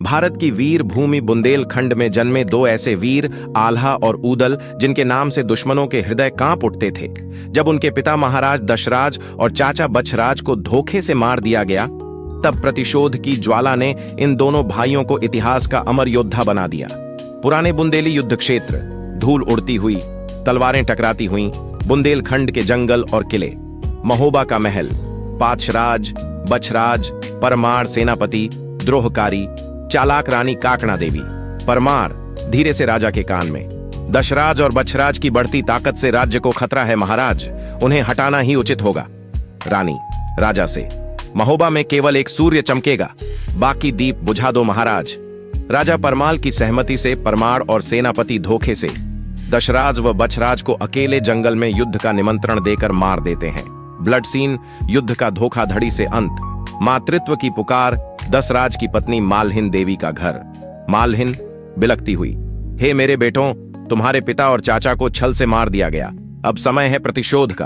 भारत की वीर भूमि बुंदेलखंड में जन्मे दो ऐसे वीर आल्हा और ऊदल, जिनके नाम से दुश्मनों के हृदय कांप उठते थे। जब उनके पिता महाराज दशराज और चाचा बछराज को धोखे से मार दिया गया, तब प्रतिशोध की ज्वाला ने इन दोनों भाइयों को इतिहास का अमर योद्धा बना दिया। पुराने बुंदेली युद्ध क्षेत्र, धूल उड़ती हुई, तलवारें टकराती हुई, बुंदेलखंड के जंगल और किले, महोबा का महल, पाचराज, बछराज, परमार सेनापति, द्रोहकारी, चालाक रानी काकणा देवी। परमार धीरे से राजा के कान में, दशराज और बछराज की बढ़ती ताकत से राज्य को खतरा है महाराज, उन्हें हटाना ही उचित होगा। रानी राजा से, महोबा में केवल एक सूर्य चमकेगा, बाकी दीप बुझा दो महाराज। राजा परमाल की सहमति से परमार और सेनापति धोखे से दशराज व बछराज को अकेले जंगल में युद्ध का निमंत्रण देकर मार देते हैं। ब्लड सीन, युद्ध का धोखाधड़ी से अंत, मातृत्व की पुकार, दशराज की पत्नी मालहिन देवी का घर। मालहिन बिलखती हुई, हे मेरे बेटों, तुम्हारे पिता और चाचा को छल से मार दिया गया, अब समय है प्रतिशोध का।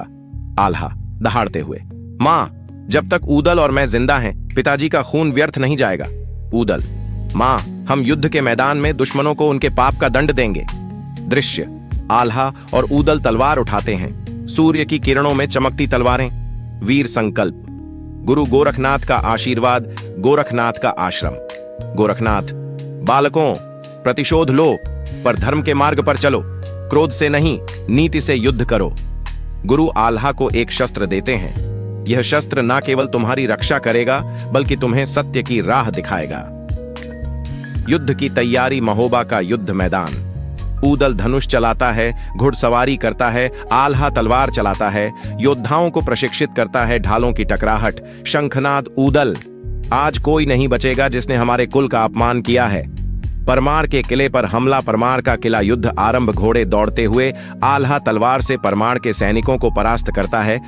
आल्हा दहाड़ते हुए, मां, जब तक ऊदल और मैं जिंदा हैं, पिताजी का खून व्यर्थ नहीं जाएगा। ऊदल, मां, हम युद्ध के मैदान में दुश्मनों को उनके पाप का दंड देंगे। दृश्य, आल्हा और ऊदल तलवार उठाते हैं, सूर्य की किरणों में चमकती तलवारें। वीर संकल्प, गुरु गोरखनाथ का आशीर्वाद, गोरखनाथ का आश्रम। गोरखनाथ, बालकों, प्रतिशोध लो, पर धर्म के मार्ग पर चलो, क्रोध से नहीं, नीति से युद्ध करो। गुरु आल्हा को एक शस्त्र देते हैं, यह शस्त्र न केवल तुम्हारी रक्षा करेगा, बल्कि तुम्हें सत्य की राह दिखाएगा। युद्ध की तैयारी, महोबा का युद्ध मैदान। ऊदल धनुष चलाता है, घुड़सवारी करता है, आल्हा तलवार चलाता है, योद्धाओं को प्रशिक्षित करता है, ढालों की टकराहट, शंखनाद। ऊदल, आज कोई नहीं बचेगा जिसने हमारे कुल का अपमान किया है। परमार के किले पर हमला, परमार का किला युद्ध आरंभ। घोड़े दौड़ते हुए, आल्हा तलवार से परमार के सैनिकों को परास्त करता है।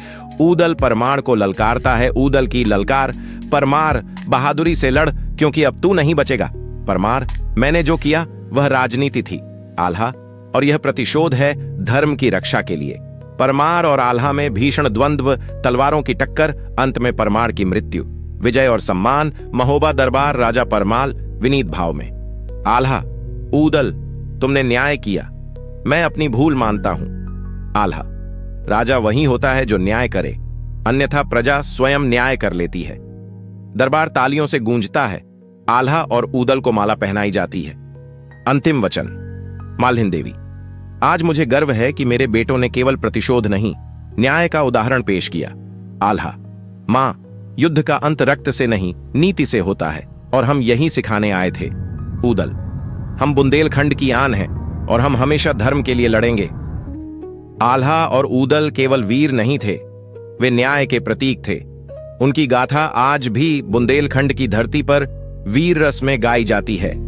ऊदल परमार को ललकारता है। ऊदल की ललकार, परमार, बहादुरी से लड़, क्योंकि अब तू नहीं बचेगा। परमार, मैंने जो किया वह राजनीति थी। आल्हा, और यह प्रतिशोध है धर्म की रक्षा के लिए। परमार और आल्हा में भीषण द्वंद्व, तलवारों की टक्कर, अंत में परमार की मृत्यु। विजय और सम्मान, महोबा दरबार, राजा परमाल विनीत भाव में। आल्हा, ऊदल, तुमने न्याय किया, मैं अपनी भूल मानता हूं। आल्हा, राजा वही होता है जो न्याय करे, अन्यथा प्रजा स्वयं न्याय कर लेती है। दरबार तालियों से गूंजता है। आल्हा और ऊदल को माला पहनाई जाती है। अंतिम वचन। मालहिन देवी, आज मुझे गर्व है कि मेरे बेटों ने केवल प्रतिशोध नहीं, न्याय का उदाहरण पेश किया। आल्हा, मां, युद्ध का अंत रक्त से नहीं, नीति से होता है, और हम यही सिखाने आए थे। ऊदल, हम बुंदेलखंड की आन हैं, और हम हमेशा धर्म के लिए लड़ेंगे। आल्हा और ऊदल केवल वीर नहीं थे, वे न्याय के प्रतीक थे। उनकी गाथा आज भी बुंदेलखंड की धरती पर वीर रस में गाई जाती है।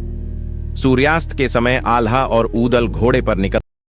सूर्यास्त के समय आल्हा और ऊदल घोड़े पर निकल